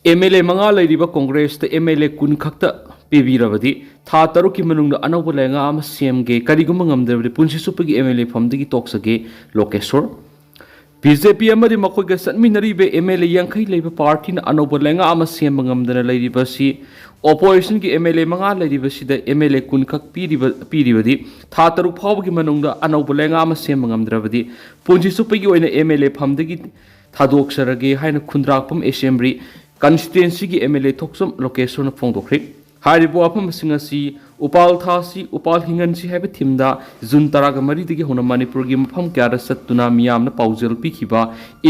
MLA manga leiriba Congress the MLA kun khakta pibirabadi tha taruki manungda anauba lenga ama CMG kariguma ngamdabadi punsi supagi MLA famdagi toksage Lokeshwar BJP amadi makoiga satminaribe MLA yankai leiba party na anauba lenga ama CM ngamdana leiriba si opposition ki MLA manga leiriba sida MLA kun khak piribadi tha taruk phawgi manungda anauba lenga ama CM ngamdrabadi punsi supagi oina MLA famdagi thadok haina khundrakpam assembly constituency की MLA थोक्सम location फोंदोखरि हारिबो अफम सिंगसी उपाल थासी उपाल हिंगनसी हैबे थिमदा जुन तराग मरी दिगे होना मणिपुर की मफम क्यारा सत्तुना मियाम न पाउजल पिखिबा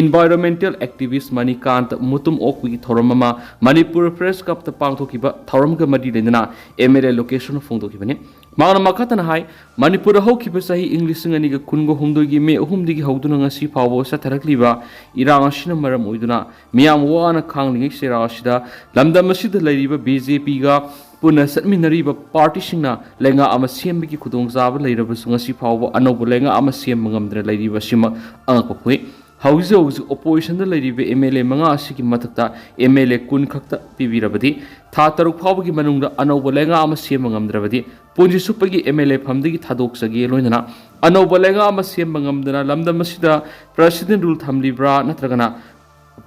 एनवायरमेंटल एक्टिविस्ट मणिकांत मुतुम ओकवी थोरममा मणिपुर प्रेस कप त पांगथोखिबा थौरम ग मरी लेना MLA लोकेशन फोंदोखिबने मांगना मखतन हाय मणिपुर हौखिबा सही इंग्लिश संगनी ग कुनगो हुमदोगी मे अहुमदिगी हौदुना ngasi फावो सथरखलिबा इरांग असिना मरम ओइदुना मियाम वाना खांगलिंग सेरा असिदा लमदम असिदा लैरिबा BJP गा पुनः सत्मिनरीबा पार्टी सिंगना लेंगा अमा सेमबगी खुदोंजाबा लैरबसु ngasi फावो अनौबो लेंगा अमा सेम मंगमद्र लैरिबा सिमा अंगपखुइ हौजे हौजे ओपोजिशन द लैरिबा MLA मंगा असिगी मथक्ता MLA कुन खक्ता पिबिरबदी था तरुक फावगी मनुंगदा अनौबो लेंगा अमा सेम मंगमद्रबदी पुंजी सुपगी MLA फमदगी थादोक्सगे लोइना अनौबो लेंगा अमा सेम मंगमदना लमदमसिदा प्रेसिडेंट रूल थमलिब्रा नत्रगना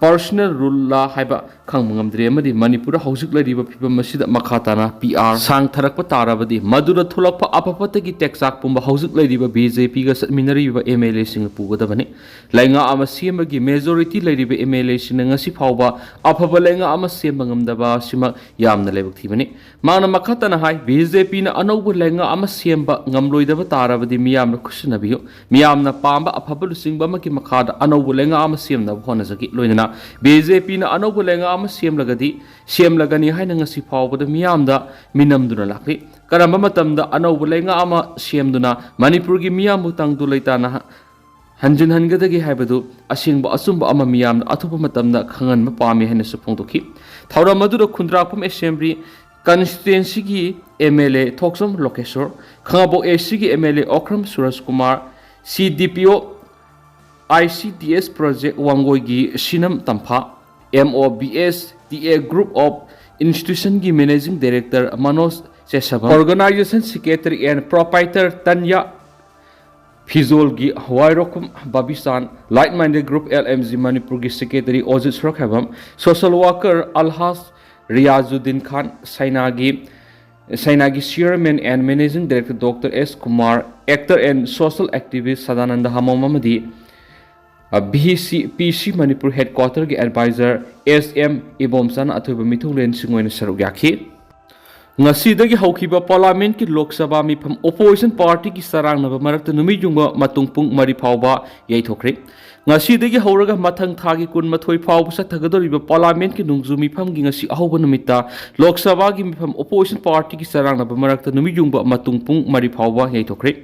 पर्सनल रूल ला हाइबा खांगमंगमद्रे मदि मणिपुर हौजिक लैरिबा फिबम मसिदा मखाताना PR सांग थरकप ताराबदि मदुर थुलकप अपपतगी टेक्साक पुंबा हौजिक लैरिबा BJP गा सत्मिनरिबा MLA सिंग पुगदबनि लैंगा अमा सेमगी मेजॉरिटी लैरिबा MLA सिंग ngasi फावबा अफबा लैंगा अमा सेमंगमदबा सिमा यामना लेबक थिबनि मांगना मखाताना हाय BJP ना अनौब लैंगा अमा सेमबा ngamloidaba ताराबदि मियामना खुसनबियो मियामना पांबा अफबा लुसिंगबा मकी मखादा अनौब लैंगा अमा सेमना होनजगी लोइना BJP na anauba lenga ama semlagani haina ngasi phawbada miyamda minamduna lakli karamba matamda anauba lenga ama semduna manipur gi miyambu tangdu leitana hanjin hangadagi haibadu asingba asumba ama miyamda athupa matamda khangan ma pami haina su phongdokhi thawra madura khundrakpam assembly constituency gi MLA thoksom Lokeshwar khangabo AC gi MLA Okram Suraj Kumar CDPO ICTS project wangoigi sinam tampha MOBS TA group of institution ki managing director Manoj Chesaba organization secretary and proprietor Tanya Fizol gi Hawairokum Babisan like minded group LMZ Manipur ki secretary Ojit Srokhabam social worker Alhas Riazuddin Khan Sainagi chairman and managing director Dr. S Kumar actor and social activist Sadananda Hamamamadi PC Manipur headquarter के advisor SM Ibomsan अथवा मिथुलेन सिंगोइन सरु याखी ngasi haukiba parliament ki lok sabha mifam opposition party ki sarang na marakta numi jungba matungpung mari phawba yaithokre ngasi dagi hauraga mathang thagi kun mathoi phawba sathagadoriba parliament ki nungju mifam gi ngasi ahoba numita lok sabha gi mifam opposition party ki sarang na marakta numi jungba matungpung mari phawba yaithokre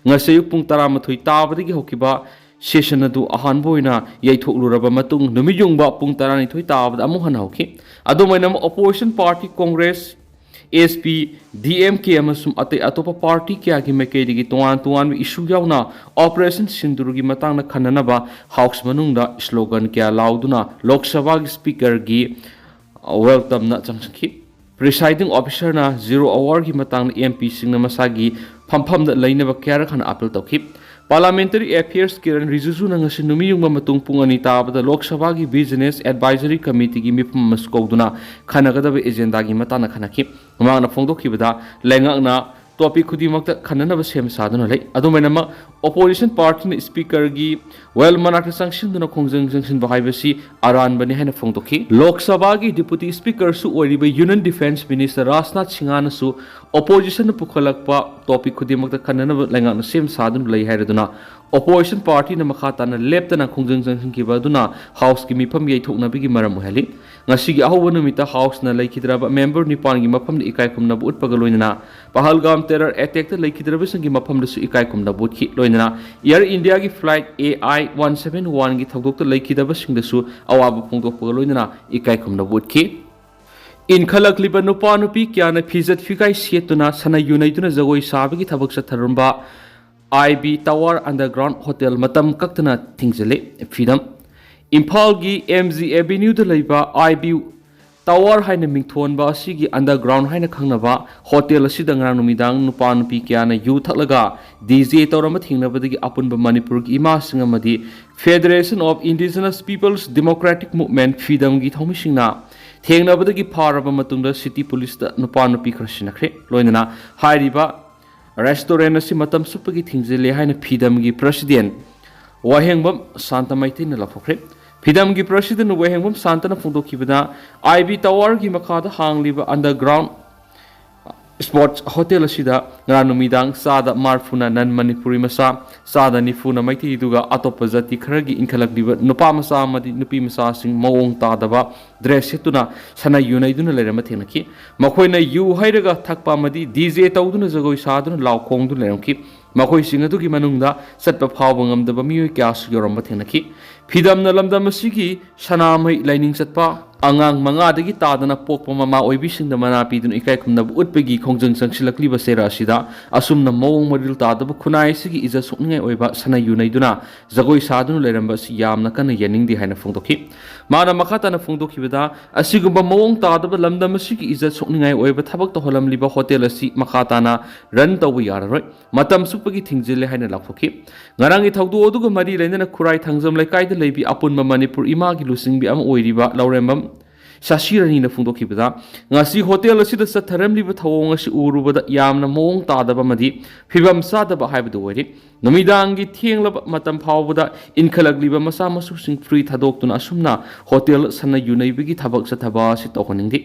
ngasi pung 13 tabadagi haukiba session adu ahanboina yaithokhluraba matung numi jungba pung 12 tabada amu hanauki adumainam opposition party congress SP DMK amasum ate atopa party kya gi mekedi gi tuan issue yauna operation sindur gi matang na khananaba house manungda slogan kya lauduna lok sabha gi speaker gi welcome na changki presiding officer na 0 hour gi matang MP singna masagi phampham da leinaba kya khan appeal tawki Parliamentary Affairs Kiran Rijuju na ngasi numiyungba matung pungani tabada Lok Sabha gi Business Advisory Committee gi mifam maskauduna khanagadaba agenda gi matana khanaki mangna phongdokhibada lengakna topic khudimakta khananaba sem saduna lei adumainama opposition party na speaker gi well manakta sanction duna khongjang sanction bahaibasi aronba ni haina phongdokhi Lok Sabha gi deputy speaker su oriba Union Defence Minister Rajnath Singhana su opposition pukhalakpa topic khudimakta khananaba lengakna sem saduna lei hairaduna opposition party na makhatana leptana khongjang sanction ki baduna house ki mifam yaithokna bigi maram hali ngasi gi ahoba numita house na laikhidraba member nipan gi mafam de ikai kumna bu utpaga loinana pahalgam terror attack ta laikhidraba sangi mafam de su ikai kumna bu khi loinana air india gi flight AI 171 gi thogdok ta laikhidaba sing de su awaba phongdok paga loinana ikai kumna bu khi in khalak liba nupa nupi kya na phizat fikai setuna sana yunaituna jagoi sabi gi thabak satharumba IB Tower Underground Hotel matam kaktana thingzele freedom Imphal gi MG Avenue da leiba IB Tower haina mingthonba asigi underground haina khangnaba hotel asida ngrang numidang nupa nupi kyana yu thaklaga DJ tawrama thingnabadagi apunba Manipur gi ima singamadi Federation of Indigenous Peoples Democratic Movement FIDEM gi thomisingna thengnabadagi pharaba matungda city police da nupa nupi khrasinakhre loinana hairiba restaurant asi matam supagi thingzele haina FIDEM gi president wahengbam Santa Maitina laphokre FIDEM gi president wahengbam Santana phungdokhibada IB Tower gi makhada hangliba underground sports hotel asida nganumidang sada marfuna nan Manipuri masa sada nifuna maiti duga atopa jati kharagi inkhalakliba nupa masa amadi nupi masa sing mawong tadaba dress hetuna sana yunaiduna lerama thenaki makhoina yu hairaga thakpa amadi DJ tawduna jagoi saduna lawkhongdu leramki makhoi singadu manungda satpa phawba ngamdaba miyoi kyasu yoramba thenaki FIDEM na lamdam asigi sanamai lining satpa angang manga dagi tadana pokpa mama oibising da mana pidun ikai khumna utpegi khongjang sangsilakli ba sera asida asumna mawong maril tadaba khunai sigi iza sokningai oiba sana yunaiduna jagoi sadunu leramba si yamna kana yaning di haina phongdokhi mana makhata na phongdokhi bada asigumba mawong tadaba lamdam asigi iza sokningai oiba thabak to holam liba hotel asi makhata na run tawu yararoi matam supagi thingjile haina lakpokhi ngarangi thawdu oduga mari leinana khurai thangjam laikai da leibi apunma Manipur ima gi lusingbi am oiriba laurembam Sashirani na phungdokhibada ngasi hotel asida satharamliba thawong asi urubada yamna mawong tadaba madi phibam sadaba haibadu oiri namidangi thenglaba matam phawbada inkhalakliba masa masu sing free thadoktuna asumna hotel sana yunaibigi thabak sathaba si tokoningdi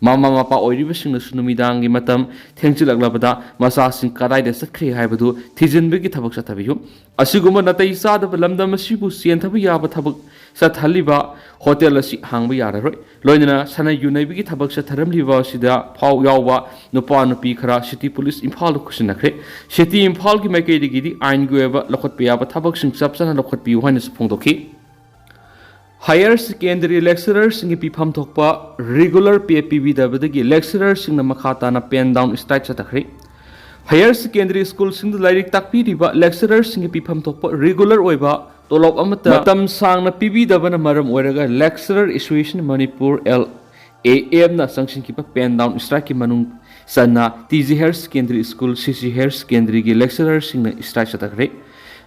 mama mapa oiriba singna sunamidangi matam thengchilaklabada masa sing karai de sakhre haibadu thijinbigi thabak sathabiyu asiguma natai sadaba lamdam asibu sienthabu yaba thabak sathaliba hotel asi hangba yararoi loinana sana yunaibigi thabak satharamliba asida phaw yawba nupa nupi khara city police imphal khusinakre city imphal gi maikeidigi di ain gueba lokhotpe yaba thabak sing chapsana lokhotpi hoina phongdokhi Higher secondary lecturers singi pifam thokpa regular PPB dabadagi lecturers singna makhata na pen down strike chatakri Higher secondary school sing lairik takpi riba lecturers singi pifam thokpa regular oiba tolop amata matam sangna PB dabana maram oiraga lecturer association Manipur LAM na sanction kipa pen down strike ki manung sanna TG Higher secondary school CC Higher secondary gi lecturers singna strike chatakri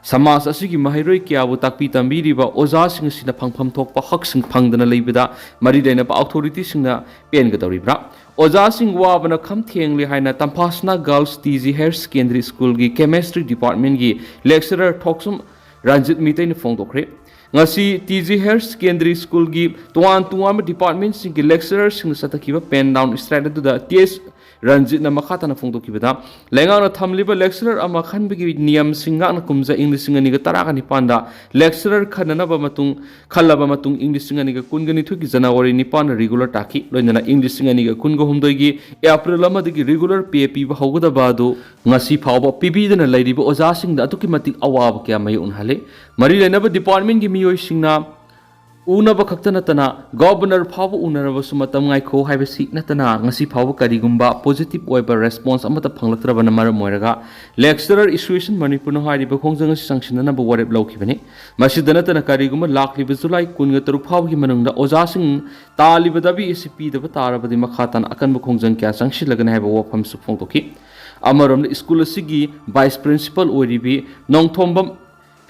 Samas asigi mahiroi kyabu takpi tambiriba oza sing sina phangpham thokpa hak sing phangdana leibada mari daina pa authority singna pen ga doribra oza sing wabana kham thengli haina Tampasna Girls TG Higher Secondary School gi chemistry department gi lecturer thoksum Ranjit Mitai ni phongdokre ngasi TG Higher Secondary School gi tuan department sing gi lecturer sing satakiba pen down strike du da TS Ranjit na makhata na phongdokibada lenga na thamliba lecturer ama khanbigi niyam singa na kumza English ngani ga taraka ni panda lecturer khanana ba matung khallaba matung English ngani ga kungani thuki January ni pan regular taki loinana English ngani ga kunga humdoi gi April ama digi regular PAP ba hogada ba do ngasi phawba PB dana lairiba oja sing da atuki matik awab kya mai unhale mari lenaba department gi miyoi singna Unaba Kaktanatana, Governor Pava Unarava Sumatamai Ko Hibasi Natana, Nasi Pava Karigumba, positive Weber response Amata Panglatrabana Moiraga, lecturer issue Manipuna Hari Bakong sanction number what it blow kibani, Masidanatana Kariguma, Lakli Bazulai, Kungaturu Pavi Manunda, Ozasing, Tali Badabi SCP, the Vatara, the Makatan, Akan Bakong Kya sanction Lagan have a war from Sufontoki, Amaram School Sigi, Vice Principal Uribi, Nong Tombam.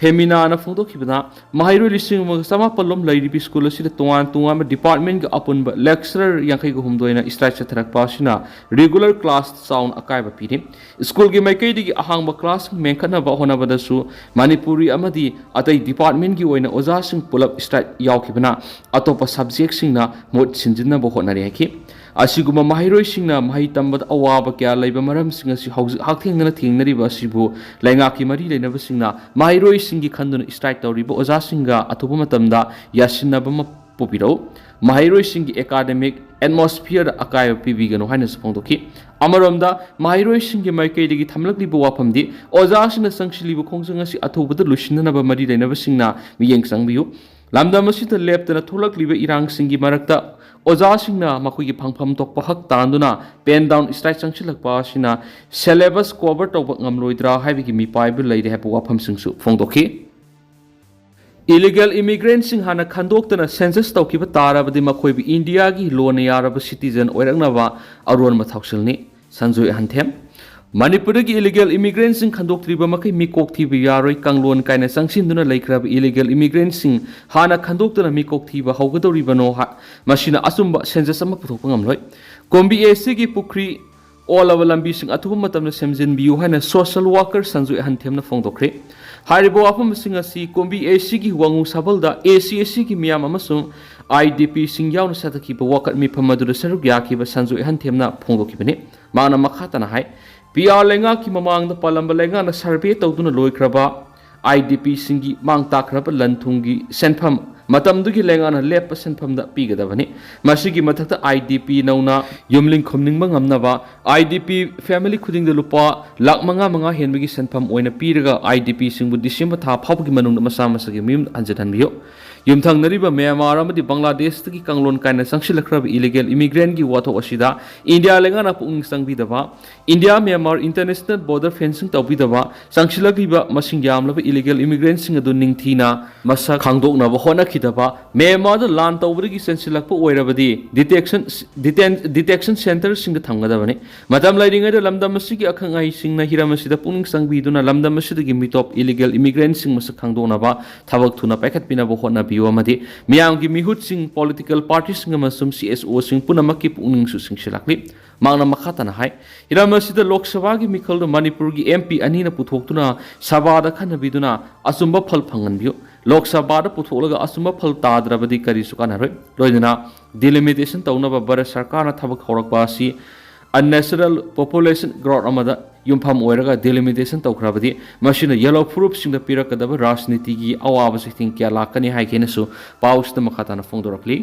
Femina na phongdokibada mahiro lising sama palom lairibi school asida tuan department ga apun lecturer yankai go humdoina strike chatrak pasina regular class sound akai ba piri school gi mai kai digi ahang ba class menkana ba hona ba dasu Manipuri amadi atai department gi oina oja sing pulap strike yaukibana atopa subject singna mod sinjinna ba hona re ki asiguma mahiroi singna mahi tambad awaba kya leiba maram singa si hakthengna thengnari ba sibu lainga ki mari leina ba singna mahiroi singi khanduna strike tawriba oja singa athuba matamda yasinna ba popiro mahiroi singi academic atmosphere akai pb gano haina sphongdoki amaramda mahiroi singi maikai digi thamlakli bo wapamdi oja sina sangshili bo khongjanga si athuba da lusinna ba mari leina ba singna miyeng sangbiyu lamda masita leptana tholakli ba irang singi marakta Oja singna makui phangpham tokpa hak tanduna pen down strike changchilakpa sina syllabus cover tawba ngamloidra haibigi mi paibu leide hepu wafam singsu phongdokhi illegal immigrants sing hana khandoktana census tawkiba tarabadi makhoi India gi lon yaraba citizen oiraknaba aronba thawsilni sanjoi hanthem Manipur gi illegal immigrants sing khandoktriba makai mikok thiba yaroi kanglon kaina sangsinduna laikraba illegal immigrants sing hana khandoktana mikok thiba hawgadoribano masina asumba census ama puthokpa ngamloi kombi ac gi pukri olava lambi sing athuba matamna semjin biu hana social worker sanjoi hanthemna fongdokre Haribo afam sing asi kombi AC gi wangu sabalda AC gi miyam amasung IDP sing yauna sataki ba wakat mi phamadu saruk yaki ba sanju hanthemna phongdoki bane mana makhata na hai PR lenga ki mamang da palamba lenga na survey tawduna loikraba IDP sing gi mang takraba lanthungi senpham matamdugi lenga na lep senpham da pigadabani masigi mathakta IDP nauna yumling khomningba ngamnaba IDP family khuding da lupa lak manga henbigi senpham oina piraga IDP singbu December tha phawgi manung masa masagi mim anjadan biyo yumthang nariba Myanmar amadi Bangladesh tagi kanglon kaina sangsilakraba illegal immigrant gi wato asida India lenga na pung sangbidaba India Myanmar international border fencing tawbidaba sangsilagiba masing yamlaba illegal immigrant sing adu ningthina masa khangdokna ba hona khidaba Myanmar da lan tawbri sensilakpa oirabadi detection center sing thamgadabani matam lairinga da lamdam masigi akhangai sing na hiramasida puning sangbiduna lamdam masidagi mitop illegal immigrant sing masa khangdokna ba thabak thuna paikhat pina ba hona biwamadi miyam gi mihut sing political parties sing amasum CSO sing punamaki puning su sing silakli mangna makhata na hai hiramasida lok sabha gi mikhal da Manipur gi MP ani na puthoktuna sabha da khanabiduna asumba phal phangan biu Lok Sabha da putholaga asumba phal tadrabadi kari sukana roi loidana delimitation tawnaba Bharat Sarkar na thabak horakpa asi unnatural population growth amada yumpham oiraga delimitation tawkrabadi machine yellow proof sing da pirakadaba rajniti gi awaba sithing kya lakani haikena su paus da makhata na phongdorakli